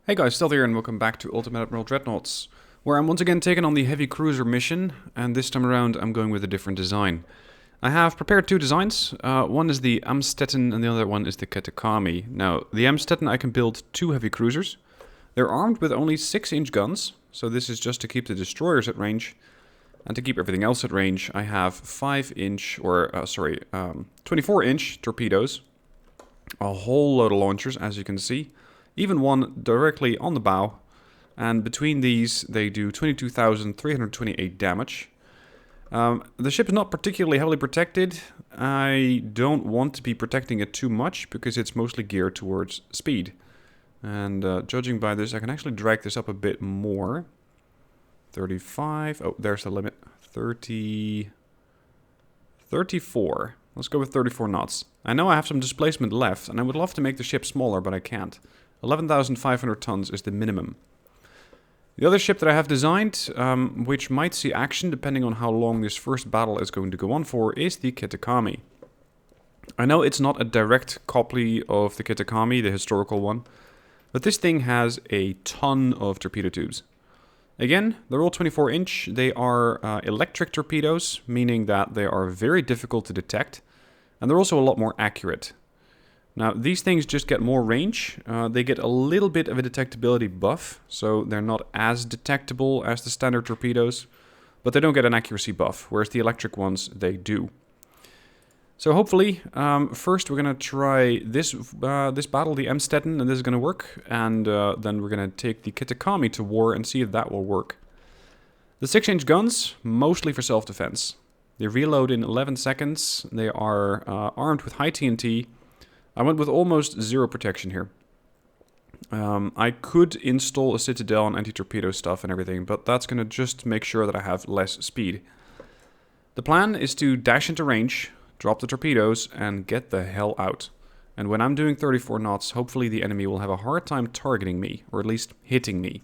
Hey guys, Stealth here and welcome back to Ultimate Admiral Dreadnoughts, where I'm once again taking on the heavy cruiser mission, and this time around I'm going with a different design. I have prepared two designs. One is the Amstetten and the other one is the Kitakami. Now, the Amstetten I can build two heavy cruisers. They're armed with only 6-inch guns, so this is just to keep the destroyers at range. And to keep everything else at range, I have 24-inch torpedoes. A whole load of launchers, as you can see. Even one directly on the bow, and between these they do 22,328 damage. The ship is not particularly heavily protected. I don't want to be protecting it too much because it's mostly geared towards speed. And judging by this, I can actually drag this up a bit more. 35, oh there's the limit, 30, 34. Let's go with 34 knots. I know I have some displacement left, and I would love to make the ship smaller, but I can't. 11,500 tons is the minimum. The other ship that I have designed, which might see action depending on how long this first battle is going to go on for, is the Kitakami. I know it's not a direct copy of the Kitakami, the historical one, but this thing has a ton of torpedo tubes. Again, they're all 24-inch. They are electric torpedoes, meaning that they are very difficult to detect, and they're also a lot more accurate. Now, these things just get more range. They get a little bit of a detectability buff, so they're not as detectable as the standard torpedoes, but they don't get an accuracy buff, whereas the electric ones, they do. So hopefully, first we're going to try this battle, the Amstetten, and this is going to work, and then we're going to take the Kitakami to war and see if that will work. The 6-inch guns, mostly for self-defense. They reload in 11 seconds. They are armed with high TNT. I went with almost zero protection here. I could install a citadel and anti-torpedo stuff and everything, but that's going to just make sure that I have less speed. The plan is to dash into range, drop the torpedoes, and get the hell out. And when I'm doing 34 knots, hopefully the enemy will have a hard time targeting me, or at least hitting me.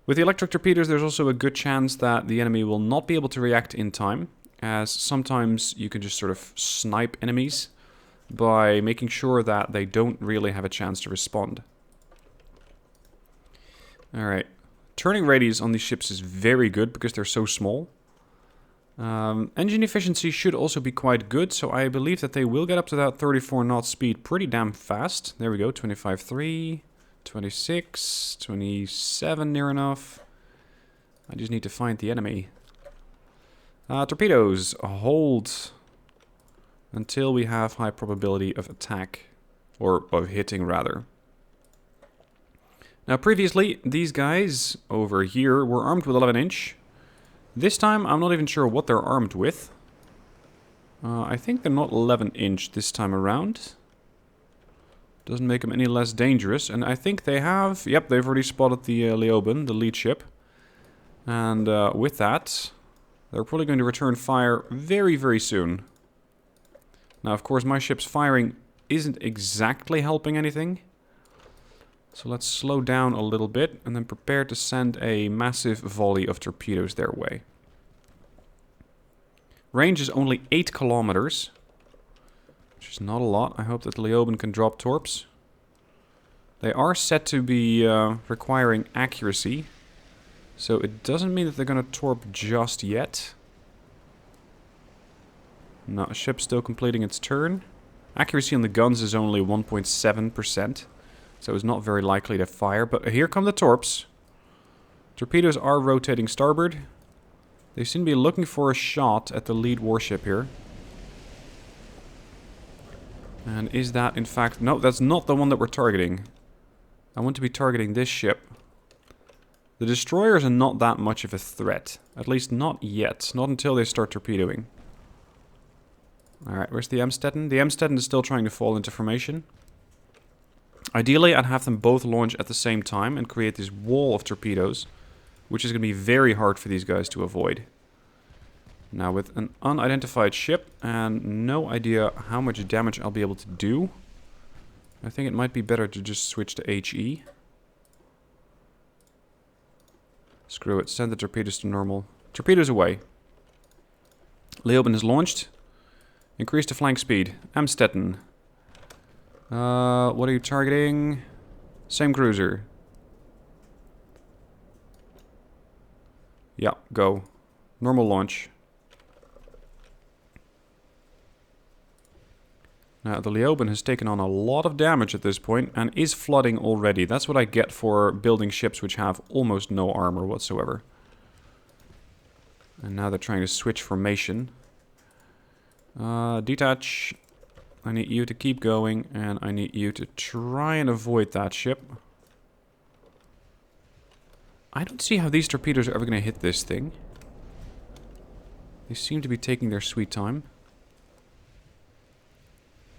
With the electric torpedoes, there's also a good chance that the enemy will not be able to react in time, as sometimes you can just sort of snipe enemies by making sure that they don't really have a chance to respond. Alright, turning radius on these ships is very good because they're so small. Engine efficiency should also be quite good, so I believe that they will get up to that 34 knot speed pretty damn fast. There we go, 25.3, 26, 27 near enough. I just need to find the enemy. Torpedoes, hold until we have high probability of attack, or of hitting rather. Now previously, these guys over here were armed with 11-inch. This time, I'm not even sure what they're armed with. I think they're not 11-inch this time around. Doesn't make them any less dangerous, and I think they have... Yep, they've already spotted the Leoben, the lead ship. And with that, they're probably going to return fire very, very soon. Now, of course, my ship's firing isn't exactly helping anything. So let's slow down a little bit and then prepare to send a massive volley of torpedoes their way. Range is only 8 kilometers, which is not a lot. I hope that Leoben can drop torps. They are set to be requiring accuracy, so it doesn't mean that they're going to torp just yet. No, ship's still completing its turn. Accuracy on the guns is only 1.7%, so it's not very likely to fire. But here come the torps. Torpedoes are rotating starboard. They seem to be looking for a shot at the lead warship here. And is that in fact... No, that's not the one that we're targeting. I want to be targeting this ship. The destroyers are not that much of a threat. At least not yet. Not until they start torpedoing. Alright, where's the Amstetten? The Amstetten is still trying to fall into formation. Ideally, I'd have them both launch at the same time and create this wall of torpedoes, which is going to be very hard for these guys to avoid. Now, with an unidentified ship and no idea how much damage I'll be able to do, I think it might be better to just switch to HE. Screw it, send the torpedoes to normal. Torpedoes away. Leoben is launched. Increase the flank speed. Amstetten. What are you targeting? Same cruiser. Yeah, go. Normal launch. Now, the Leoben has taken on a lot of damage at this point and is flooding already. That's what I get for building ships which have almost no armor whatsoever. And now they're trying to switch formation. Detach. I need you to keep going, and I need you to try and avoid that ship. I don't see how these torpedoes are ever going to hit this thing. They seem to be taking their sweet time.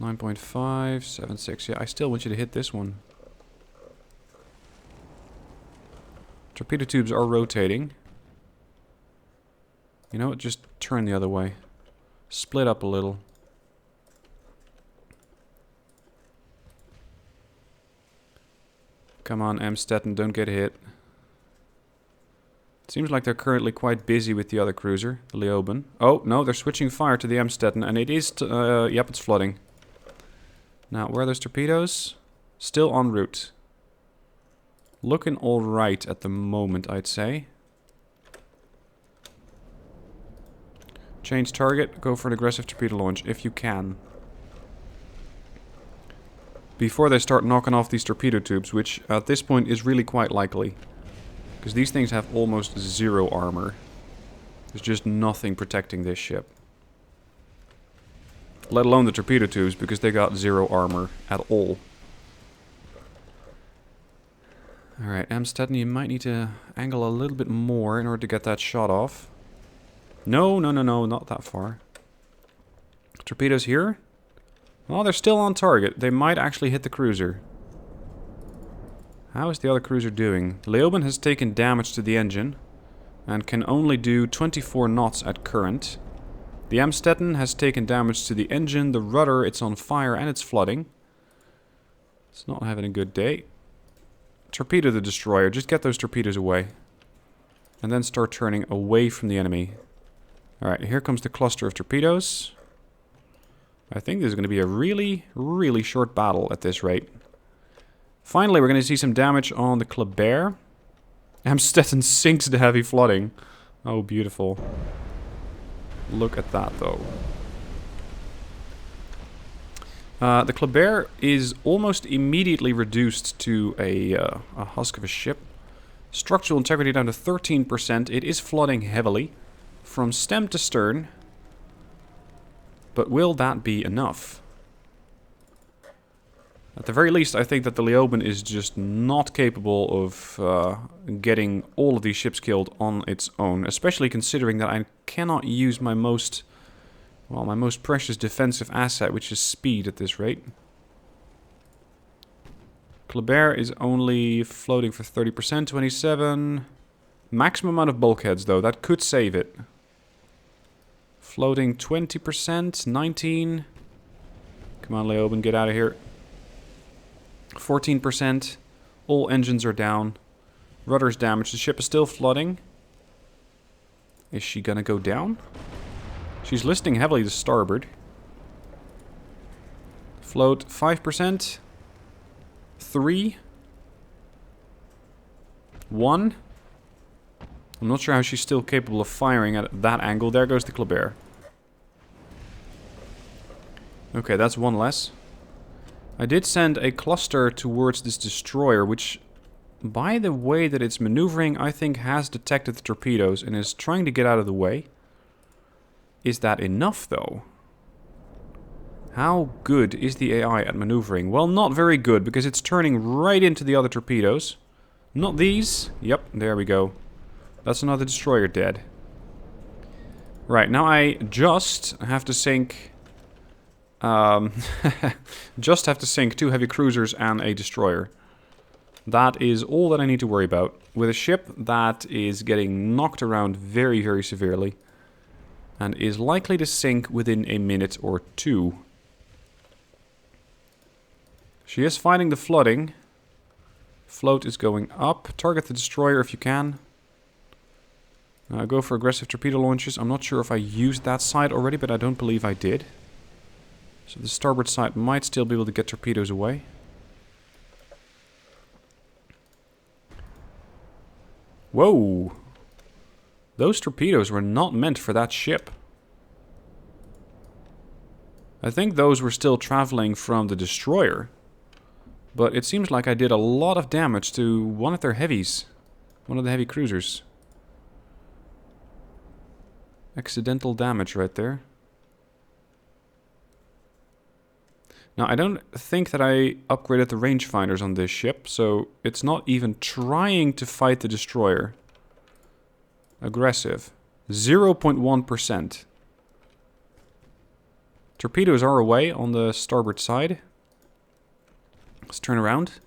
9.5, 7.6. Yeah, I still want you to hit this one. Torpedo tubes are rotating. You know what? Just turn the other way. Split up a little. Come on, Amstetten, don't get hit. It seems like they're currently quite busy with the other cruiser, the Leoben. Oh, no, they're switching fire to the Amstetten, and it is... yep, it's flooding. Now, where are those torpedoes? Still en route. Looking alright at the moment, I'd say. Change target, go for an aggressive torpedo launch, if you can. Before they start knocking off these torpedo tubes, which at this point is really quite likely. Because these things have almost zero armor. There's just nothing protecting this ship. Let alone the torpedo tubes, because they got zero armor at all. Alright, Amstetten, you might need to angle a little bit more in order to get that shot off. No, no, no, no, not that far. Torpedoes here? Well, they're still on target. They might actually hit the cruiser. How is the other cruiser doing? Leoben has taken damage to the engine and can only do 24 knots at current. The Amstetten has taken damage to the engine, the rudder, it's on fire and it's flooding. It's not having a good day. Torpedo the destroyer. Just get those torpedoes away. And then start turning away from the enemy. Alright, here comes the cluster of torpedoes. I think this is going to be a really, really short battle at this rate. Finally, we're going to see some damage on the Kleber. Amstetten sinks the heavy flooding. Oh, beautiful. Look at that, though. The Kleber is almost immediately reduced to a husk of a ship. Structural integrity down to 13%. It is flooding heavily from stem to stern. But will that be enough? At the very least, I think that the Leoben is just not capable of getting all of these ships killed on its own. Especially considering that I cannot use my most precious defensive asset, which is speed at this rate. Kleber is only floating for 30%, 27. Maximum amount of bulkheads, though. That could save it. Floating 20%, 19. Come on, Leoben, get out of here. 14%. All engines are down. Rudder's damaged. The ship is still flooding. Is she gonna go down? She's listing heavily to starboard. Float 5%. 3. 1. I'm not sure how she's still capable of firing at that angle. There goes the Kleber. Okay, that's one less. I did send a cluster towards this destroyer, which, by the way that it's maneuvering, I think has detected the torpedoes and is trying to get out of the way. Is that enough, though? How good is the AI at maneuvering? Well, not very good, because it's turning right into the other torpedoes. Not these. Yep, there we go. That's another destroyer dead. Right, now I just have to sink... just have to sink 2 heavy cruisers and a destroyer. That is all that I need to worry about. With a ship that is getting knocked around very, very severely. And is likely to sink within a minute or 2. She is fighting the flooding. Float is going up. Target the destroyer if you can. Go for aggressive torpedo launches. I'm not sure if I used that side already, but I don't believe I did. So the starboard side might still be able to get torpedoes away. Whoa! Those torpedoes were not meant for that ship. I think those were still traveling from the destroyer. But it seems like I did a lot of damage to one of their heavies. One of the heavy cruisers. Accidental damage right there. Now, I don't think that I upgraded the rangefinders on this ship, so it's not even trying to fight the destroyer. Aggressive. 0.1%. Torpedoes are away on the starboard side. Let's turn around.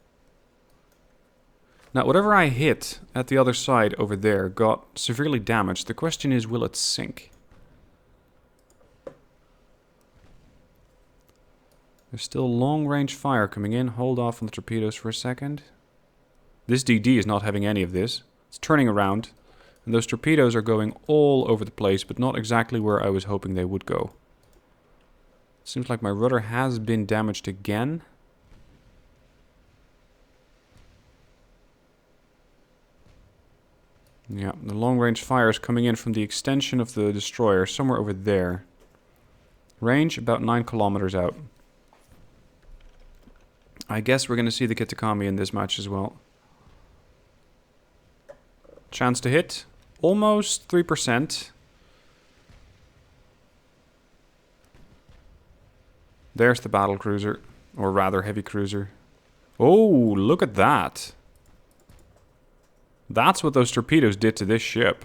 Now, whatever I hit at the other side over there got severely damaged. The question is, will it sink? There's still long-range fire coming in. Hold off on the torpedoes for a second. This DD is not having any of this. It's turning around. And those torpedoes are going all over the place, but not exactly where I was hoping they would go. Seems like my rudder has been damaged again. Yeah, the long-range fire is coming in from the extension of the destroyer, somewhere over there. Range, about 9 kilometers out. I guess we're going to see the Kitakami in this match as well. Chance to hit. Almost 3%. There's the battle cruiser. Or rather, heavy cruiser. Oh, look at that. That's what those torpedoes did to this ship.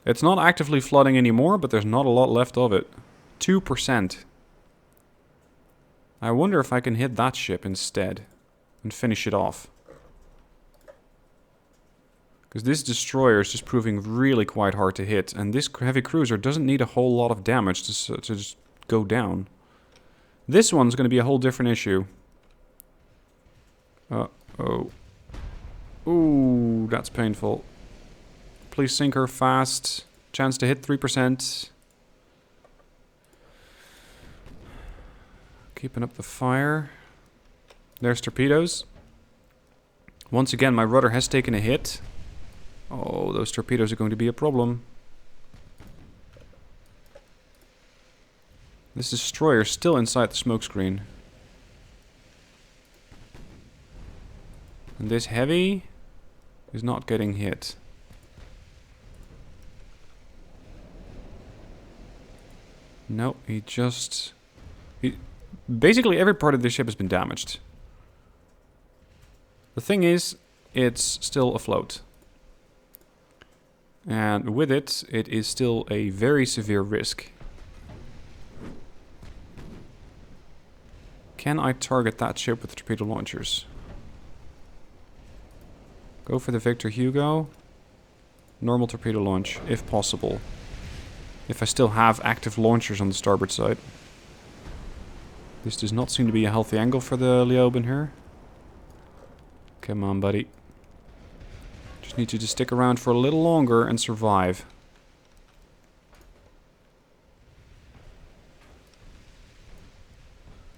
It's not actively flooding anymore, but there's not a lot left of it. 2%. I wonder if I can hit that ship instead and finish it off. Because this destroyer is just proving really quite hard to hit. And this heavy cruiser doesn't need a whole lot of damage to just go down. This one's going to be a whole different issue. Uh-oh. Ooh, that's painful. Please sink her fast. Chance to hit 3%. Keeping up the fire. There's torpedoes. Once again, my rudder has taken a hit. Oh, those torpedoes are going to be a problem. This destroyer is still inside the smokescreen. And this heavy is not getting hit. No, basically every part of this ship has been damaged. The thing is, it's still afloat. And with it, it is still a very severe risk. Can I target that ship with the torpedo launchers? Go for the Victor Hugo. Normal torpedo launch, if possible. If I still have active launchers on the starboard side. This does not seem to be a healthy angle for the Leoben here. Come on, buddy. Just need you to stick around for a little longer and survive.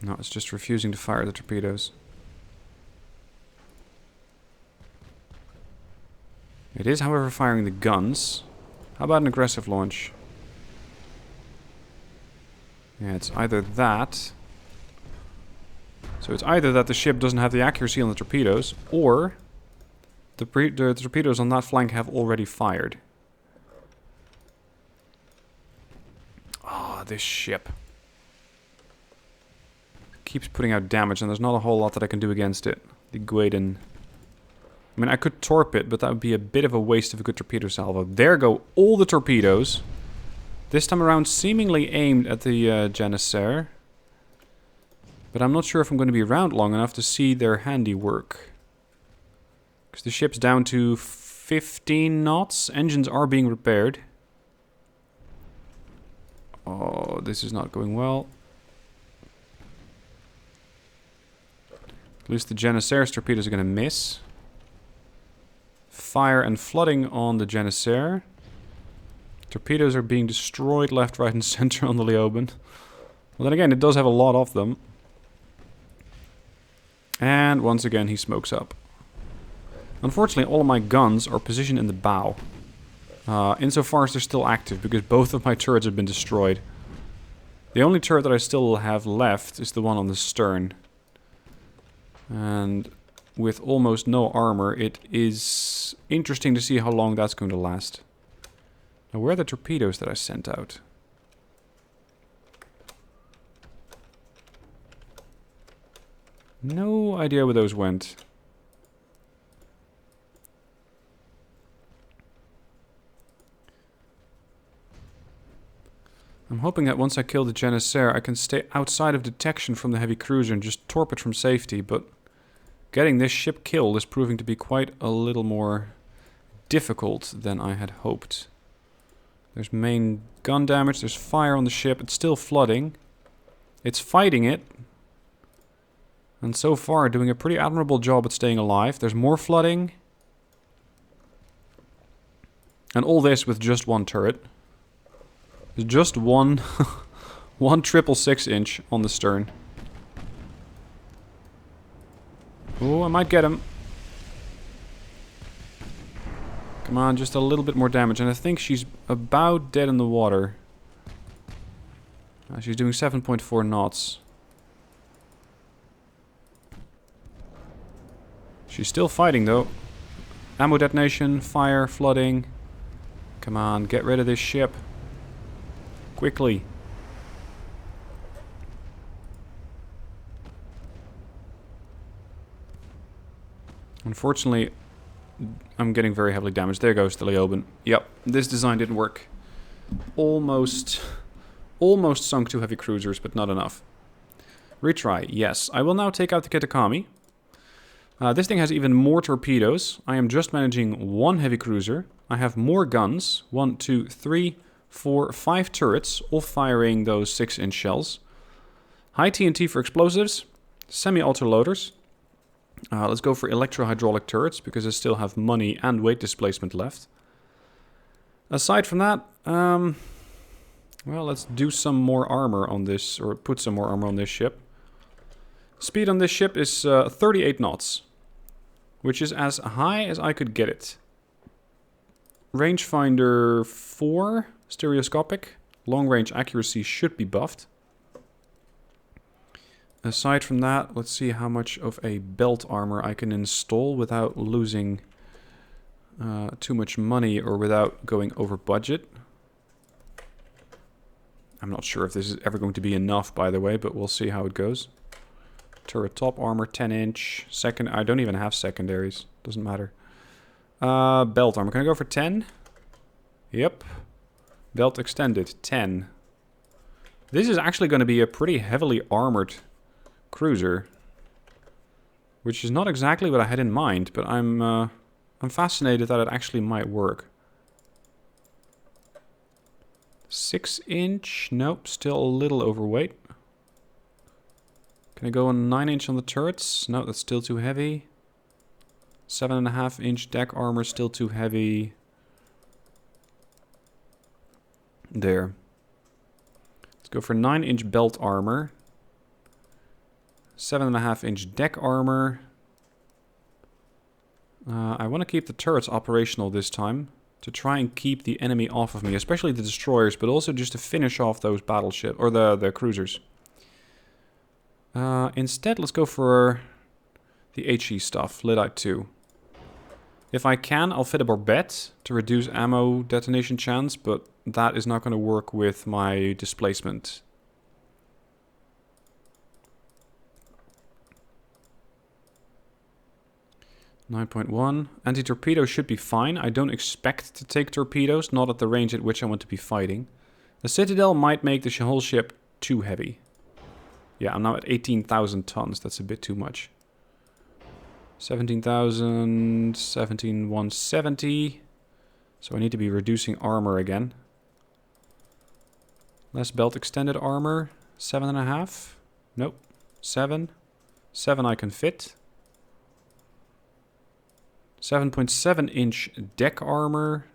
No, it's just refusing to fire the torpedoes. It is, however, firing the guns. How about an aggressive launch? Yeah, it's either that. So it's either that the ship doesn't have the accuracy on the torpedoes, or the torpedoes on that flank have already fired. Ah, this ship keeps putting out damage, and there's not a whole lot that I can do against it. The Guaden. I mean, I could torp it, but that would be a bit of a waste of a good torpedo salvo. There go all the torpedoes. This time around seemingly aimed at the Janissaire. But I'm not sure if I'm going to be around long enough to see their handiwork. Because the ship's down to 15 knots. Engines are being repaired. Oh, this is not going well. At least the Janissaire's torpedoes are going to miss. Fire and flooding on the Janissaire. Torpedoes are being destroyed left, right, and center on the Leoben. Well, then again, it does have a lot of them. And once again, he smokes up. Unfortunately, all of my guns are positioned in the bow. Insofar as they're still active, because both of my turrets have been destroyed. The only turret that I still have left is the one on the stern. And with almost no armor, it is interesting to see how long that's going to last. Now, where are the torpedoes that I sent out? No idea where those went. I'm hoping that once I kill the Janissaire, I can stay outside of detection from the heavy cruiser and just torp it from safety, but getting this ship killed is proving to be quite a little more difficult than I had hoped. There's main gun damage, there's fire on the ship, it's still flooding. It's fighting it. And so far doing a pretty admirable job at staying alive. There's more flooding. And all this with just one turret. Just one 666-inch on the stern. Oh, I might get him. Come on, just a little bit more damage. And I think she's about dead in the water. She's doing 7.4 knots. She's still fighting though. Ammo detonation, fire, flooding. Come on, get rid of this ship. Quickly. Unfortunately, I'm getting very heavily damaged. There goes the Leoben. Yep, this design didn't work. Almost sunk 2 heavy cruisers, but not enough. Retry, yes. I will now take out the Kitakami. This thing has even more torpedoes. I am just managing 1 heavy cruiser. I have more guns. 1, 2, 3, 4, 5 turrets, all firing those 6-inch shells. High TNT for explosives. Semi-auto loaders. Let's go for electro-hydraulic turrets, because I still have money and weight displacement left. Aside from that, well, let's do some more armor on this, or put some more armor on this ship. Speed on this ship is 38 knots, which is as high as I could get it. Rangefinder 4, stereoscopic. Long range accuracy should be buffed. Aside from that, let's see how much of a belt armor I can install without losing too much money or without going over budget. I'm not sure if this is ever going to be enough, by the way, but we'll see how it goes. Turret top armor, 10-inch. Second, I don't even have secondaries. Doesn't matter. Belt armor. Can I go for 10? Yep. Belt extended, 10. This is actually going to be a pretty heavily armored cruiser, which is not exactly what I had in mind, but I'm fascinated that it actually might work. 6-inch. Nope, still a little overweight. Can I go on 9-inch on the turrets? No, that's still too heavy. 7.5-inch deck armor, still too heavy. There. Let's go for 9-inch belt armor. 7.5-inch deck armor. I want to keep the turrets operational this time, to try and keep the enemy off of me, especially the destroyers, but also just to finish off those battleships, or the cruisers. Instead, let's go for the HE stuff, Lyddite 2. If I can, I'll fit a barbette to reduce ammo detonation chance, but that is not going to work with my displacement. .1. Anti-torpedo should be fine. I don't expect to take torpedoes, not at the range at which I want to be fighting. The Citadel might make the whole ship too heavy. Yeah, I'm now at 18,000 tons. That's a bit too much. 17,000, 17,170. So I need to be reducing armor again. Less belt extended armor. 7.5. Nope. 7. 7 I can fit. 7.7-inch deck armor.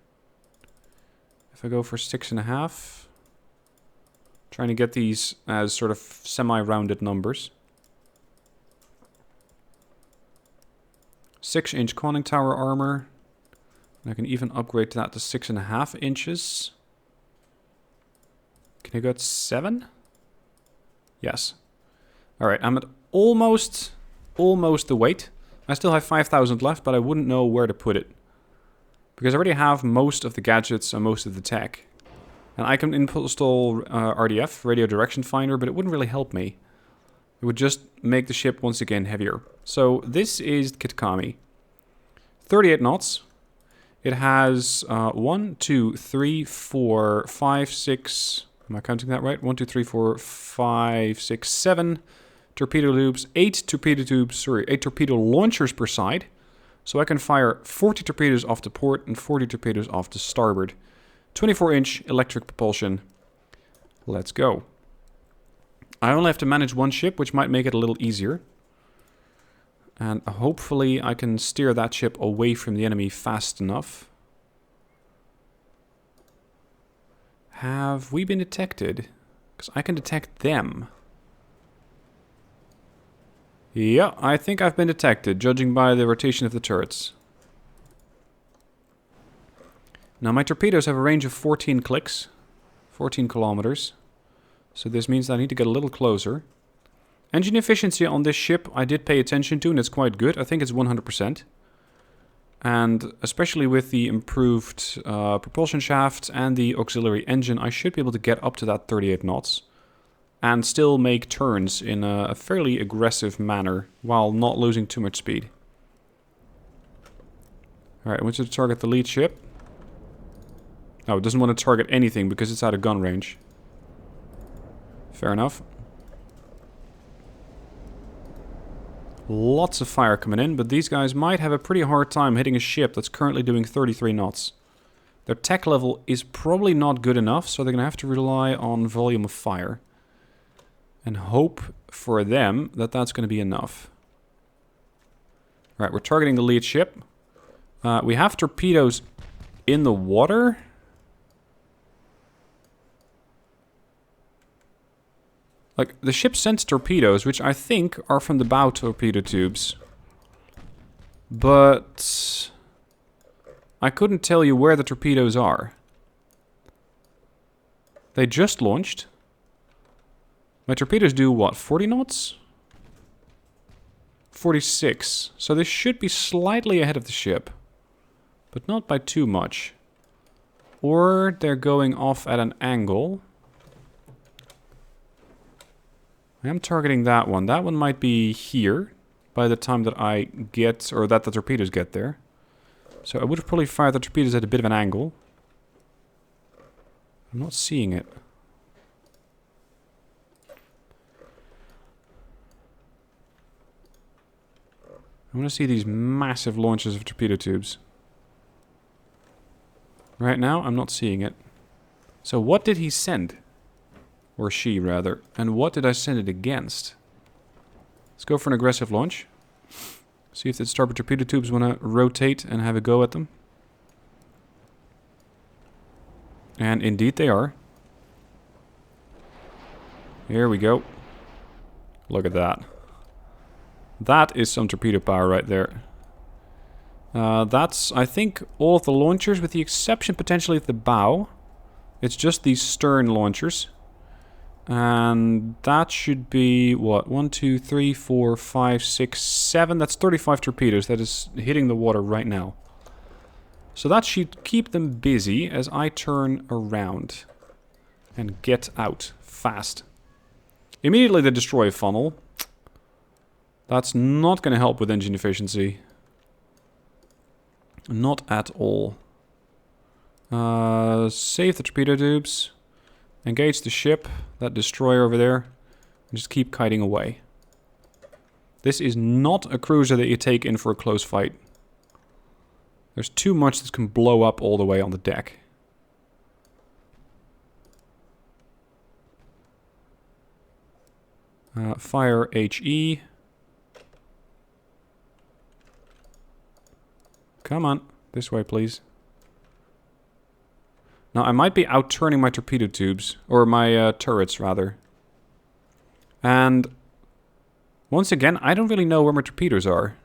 If I go for 6.5. Trying to get these as sort of semi-rounded numbers. 6-inch conning tower armor. And I can even upgrade that to 6.5 inches. Can I go at 7? Yes. Alright, I'm at almost the weight. I still have 5,000 left, but I wouldn't know where to put it. Because I already have most of the gadgets and most of the tech. And I can install RDF, Radio Direction Finder, but it wouldn't really help me. It would just make the ship once again heavier. So this is Kitakami. 38 knots. It has 1, 2, 3, 4, 5, 6... Am I counting that right? 1, 2, 3, 4, 5, 6, 7 torpedo loops, 8 torpedo launchers per side. So I can fire 40 torpedoes off the port and 40 torpedoes off the starboard. 24-inch electric propulsion. Let's go. I only have to manage one ship, which might make it a little easier. And hopefully I can steer that ship away from the enemy fast enough. Have we been detected? Because I can detect them. Yeah, I think I've been detected, judging by the rotation of the turrets. Now my torpedoes have a range of 14 clicks. 14 kilometers. So this means that I need to get a little closer. Engine efficiency on this ship I did pay attention to, and it's quite good. I think it's 100%. And especially with the improved propulsion shaft and the auxiliary engine, I should be able to get up to that 38 knots. And still make turns in a fairly aggressive manner while not losing too much speed. Alright, I want you to target the lead ship. No, it doesn't want to target anything because it's out of gun range. Fair enough. Lots of fire coming in, but these guys might have a pretty hard time hitting a ship that's currently doing 33 knots. Their tech level is probably not good enough, so they're going to have to rely on volume of fire. And hope for them that that's going to be enough. Alright, we're targeting the lead ship. We have torpedoes in the water. Like, the ship sends torpedoes, which I think are from the bow torpedo tubes. But I couldn't tell you where the torpedoes are. They just launched. My torpedoes do what, 40 knots? 46. So they should be slightly ahead of the ship. But not by too much. Or they're going off at an angle. I am targeting that one. That one might be here by the time that I get, or that the torpedoes get there. So I would have probably fired the torpedoes at a bit of an angle. I'm not seeing it. I want to see these massive launches of torpedo tubes. Right now, I'm not seeing it. So what did he send? Or she, rather. And what did I send it against? Let's go for an aggressive launch. See if the starboard torpedo tubes want to rotate and have a go at them. And indeed they are. Here we go. Look at that. That is some torpedo power right there. That's, I think, all of the launchers, with the exception potentially of the bow. It's just these stern launchers. And that should be, what, 1, 2, 3, 4, 5, 6, 7. That's 35 torpedoes that is hitting the water right now. So that should keep them busy as I turn around and get out fast. Immediately they destroy a funnel. That's not going to help with engine efficiency. Not at all. Save the torpedo tubes. Engage the ship, that destroyer over there, and just keep kiting away. This is not a cruiser that you take in for a close fight. There's too much that can blow up all the way on the deck. Fire HE. Come on, this way please. Now, I might be out-turning my torpedo tubes, or my turrets, rather. And once again, I don't really know where my torpedoes are.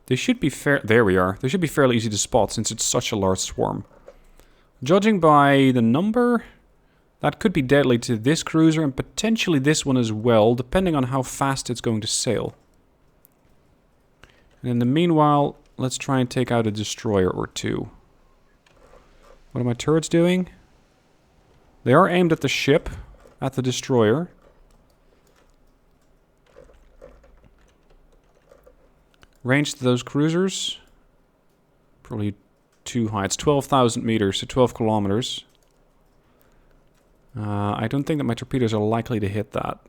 They should be fair. There we are. They should be fairly easy to spot since it's such a large swarm. Judging by the number, that could be deadly to this cruiser and potentially this one as well, depending on how fast it's going to sail. And in the meanwhile, let's try and take out a destroyer or two. What are my turrets doing? They are aimed at the ship, at the destroyer. Range to those cruisers. Probably too high. It's 12,000 meters, so 12 kilometers. I don't think that my torpedoes are likely to hit that.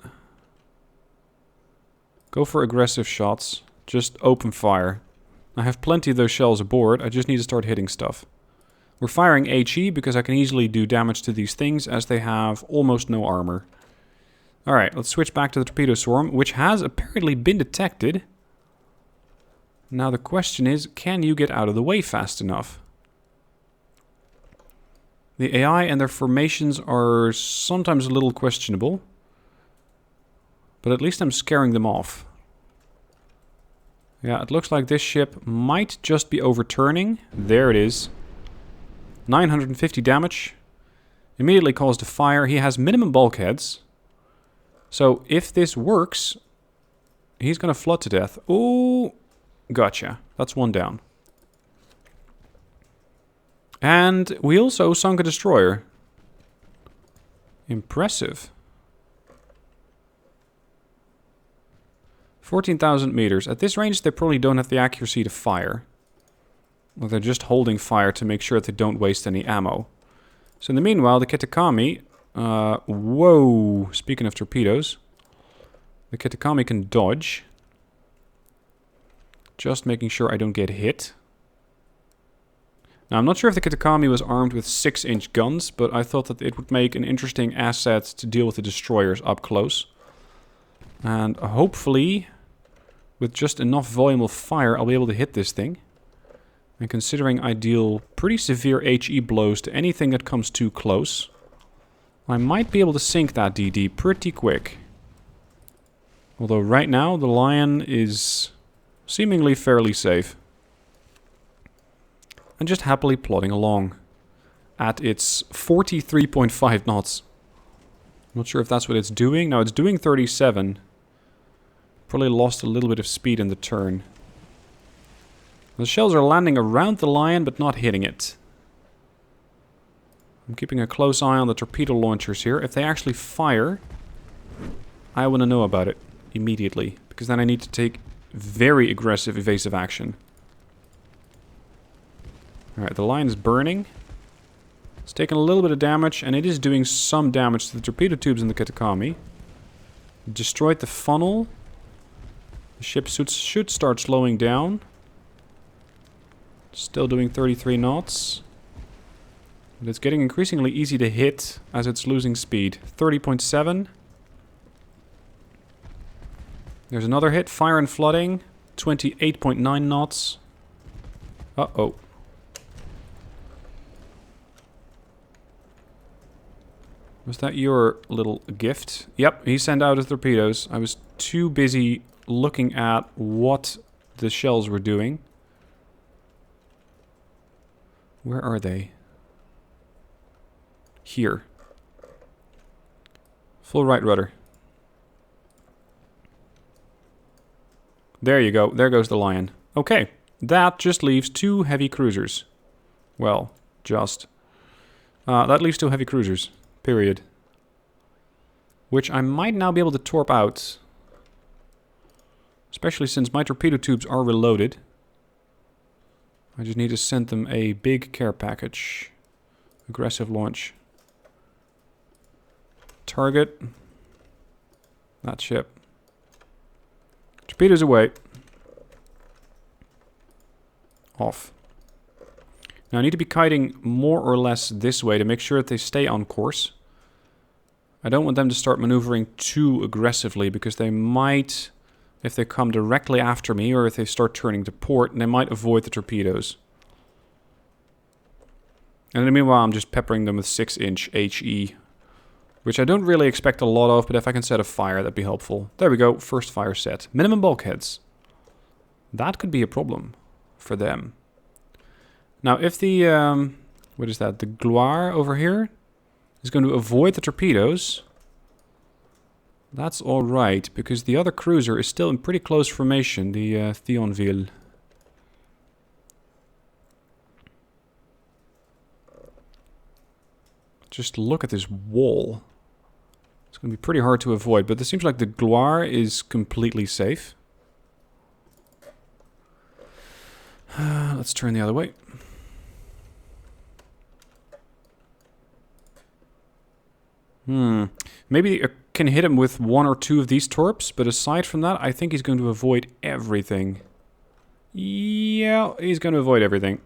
Go for aggressive shots. Just open fire. I have plenty of those shells aboard. I just need to start hitting stuff. We're firing HE because I can easily do damage to these things as they have almost no armor. Alright, let's switch back to the torpedo swarm, which has apparently been detected. Now the question is, can you get out of the way fast enough? The AI and their formations are sometimes a little questionable. But at least I'm scaring them off. Yeah, it looks like this ship might just be overturning. There it is. 950 damage. Immediately caused a fire. He has minimum bulkheads. So if this works, he's going to flood to death. Ooh, gotcha. That's one down. And we also sunk a destroyer. Impressive. 14,000 meters. At this range, they probably don't have the accuracy to fire. Well, they're just holding fire to make sure that they don't waste any ammo. So in the meanwhile, the Kitakami... whoa! Speaking of torpedoes. The Kitakami can dodge. Just making sure I don't get hit. Now, I'm not sure if the Kitakami was armed with 6-inch guns, but I thought that it would make an interesting asset to deal with the destroyers up close. And hopefully, with just enough volume of fire, I'll be able to hit this thing. And considering I deal pretty severe HE blows to anything that comes too close, I might be able to sink that DD pretty quick. Although right now, the Lion is seemingly fairly safe. And just happily plodding along at its 43.5 knots. Not sure if that's what it's doing. No, it's doing 37. Probably lost a little bit of speed in the turn. The shells are landing around the Lion, but not hitting it. I'm keeping a close eye on the torpedo launchers here. If they actually fire, I want to know about it immediately. Because then I need to take very aggressive evasive action. Alright, the Lion is burning. It's taking a little bit of damage, and it is doing some damage to the torpedo tubes in the Kitakami. Destroyed the funnel. The ship should start slowing down. Still doing 33 knots. But it's getting increasingly easy to hit as it's losing speed. 30.7. There's another hit. Fire and flooding. 28.9 knots. Uh-oh. Was that your little gift? Yep, he sent out his torpedoes. I was too busy looking at what the shells were doing. Where are they? Here. Full right rudder. There you go. There goes the Lion. Okay. That just leaves 2 heavy cruisers. Well, just. That leaves 2 heavy cruisers. Period. Which I might now be able to torp out. Especially since my torpedo tubes are reloaded. I just need to send them a big care package. Aggressive launch. Target. That ship. Torpedoes away. Off. Now I need to be kiting more or less this way to make sure that they stay on course. I don't want them to start maneuvering too aggressively because they might, if they come directly after me or if they start turning to port, they might avoid the torpedoes. And in the meanwhile, I'm just peppering them with 6-inch HE, which I don't really expect a lot of, but if I can set a fire, that'd be helpful. There we go, first fire set. Minimum bulkheads. That could be a problem for them. Now, if the, what is that? The Gloire over here is going to avoid the torpedoes. That's alright, because the other cruiser is still in pretty close formation, the Thionville. Just look at this wall. It's going to be pretty hard to avoid, but it seems like the Gloire is completely safe. Let's turn the other way. Maybe I can hit him with 1 or 2 of these torps, but aside from that, I think he's going to avoid everything. Yeah, he's going to avoid everything.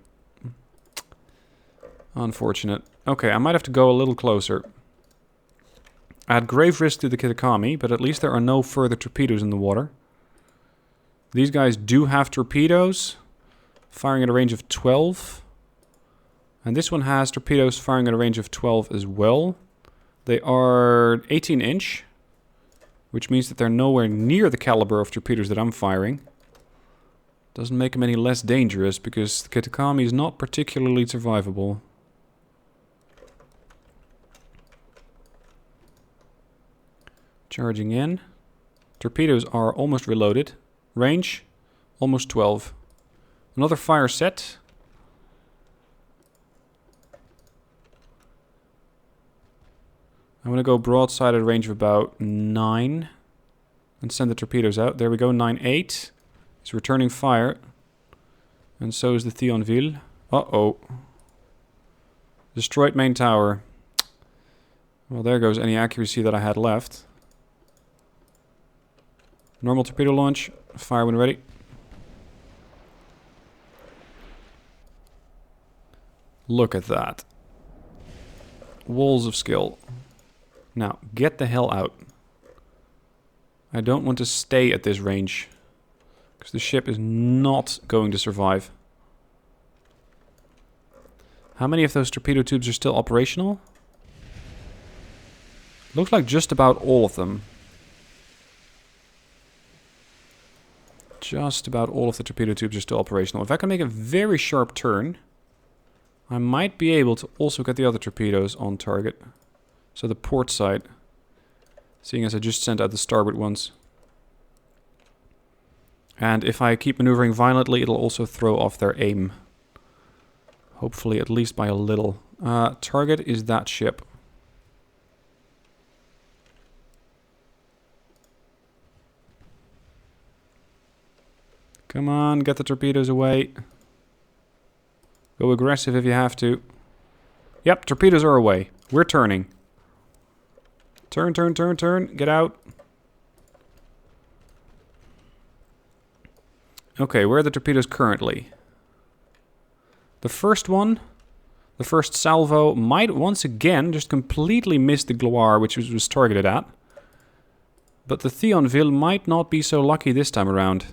Unfortunate. Okay, I might have to go a little closer. At grave risk to the Kitakami, but at least there are no further torpedoes in the water. These guys do have torpedoes, firing at a range of 12. And this one has torpedoes firing at a range of 12 as well. They are 18-inch, which means that they're nowhere near the caliber of torpedoes that I'm firing. Doesn't make them any less dangerous, because the Kitakami is not particularly survivable. Charging in. Torpedoes are almost reloaded. Range, almost 12. Another fire set. I'm going to go broadside at a range of about 9. And send the torpedoes out. There we go, 9-8. He's returning fire. And so is the Thionville. Uh-oh. Destroyed main tower. Well, there goes any accuracy that I had left. Normal torpedo launch. Fire when ready. Look at that. Walls of skill. Now, get the hell out. I don't want to stay at this range, because the ship is not going to survive. How many of those torpedo tubes are still operational? Looks like just about all of them. Just about all of the torpedo tubes are still operational. If I can make a very sharp turn, I might be able to also get the other torpedoes on target. So the port side, seeing as I just sent out the starboard ones. And if I keep maneuvering violently, it'll also throw off their aim. Hopefully at least by a little. Target is that ship. Come on, get the torpedoes away. Go aggressive if you have to. Yep, torpedoes are away. We're turning. Turn, turn, turn, turn. Get out. Okay, where are the torpedoes currently? The first one, the first salvo, might once again just completely miss the Gloire, which was targeted at. But the Thionville might not be so lucky this time around.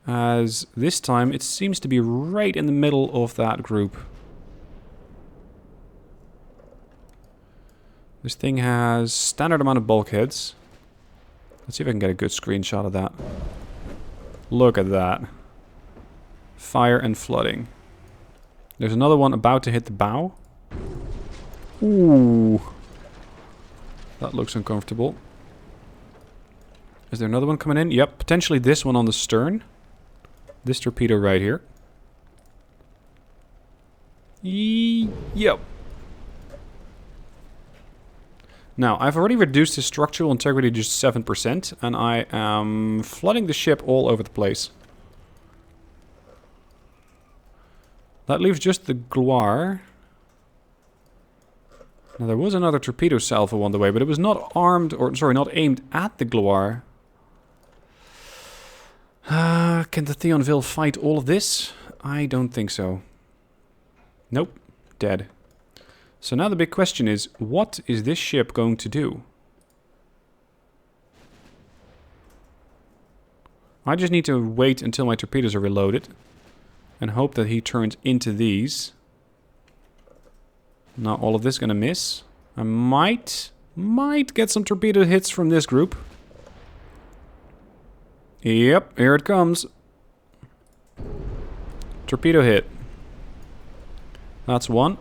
As this time it seems to be right in the middle of that group. This thing has standard amount of bulkheads. Let's see if I can get a good screenshot of that. Look at that. Fire and flooding. There's another one about to hit the bow. Ooh. That looks uncomfortable. Is there another one coming in? Yep, potentially this one on the stern. This torpedo right here. Yep. Now, I've already reduced his structural integrity to just 7%, and I am flooding the ship all over the place. That leaves just the Gloire. Now, there was another torpedo salvo on the way, but it was not armed, or sorry, not aimed at the Gloire. Can the Thionville fight all of this? I don't think so. Nope, dead. So now the big question is, what is this ship going to do? I just need to wait until my torpedoes are reloaded and hope that he turns into these. Not all of this gonna miss. I might get some torpedo hits from this group. Yep, here it comes. Torpedo hit. That's one.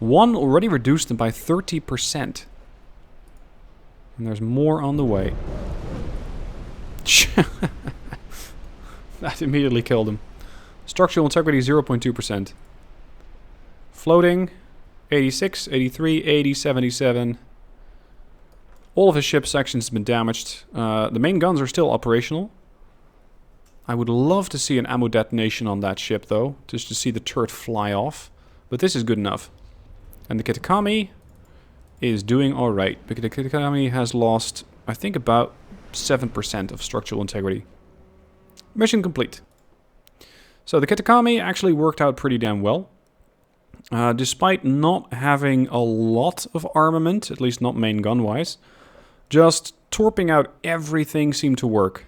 One already reduced by 30%. And there's more on the way. That immediately killed him. Structural integrity 0.2%. Floating 86, 83, 80, 77. All of his ship sections have been damaged. The main guns are still operational. I would love to see an ammo detonation on that ship though, just to see the turret fly off. But this is good enough. And the Kitakami is doing alright, because the Kitakami has lost, I think, about 7% of structural integrity. Mission complete. So the Kitakami actually worked out pretty damn well. Despite not having a lot of armament, at least not main gun-wise, just torping out everything seemed to work.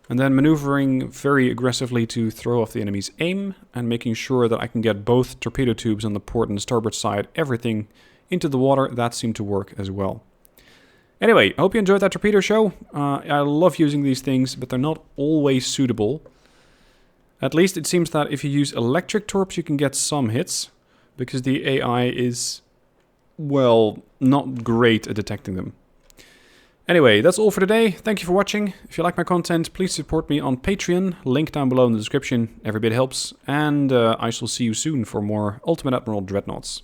And then maneuvering very aggressively to throw off the enemy's aim, and making sure that I can get both torpedo tubes on the port and the starboard side, everything into the water, that seemed to work as well. Anyway, I hope you enjoyed that torpedo show. I love using these things, but they're not always suitable. At least it seems that if you use electric torps, you can get some hits, because the AI is, well, not great at detecting them. Anyway, that's all for today. Thank you for watching. If you like my content, please support me on Patreon. Link down below in the description. Every bit helps. And I shall see you soon for more Ultimate Admiral Dreadnoughts.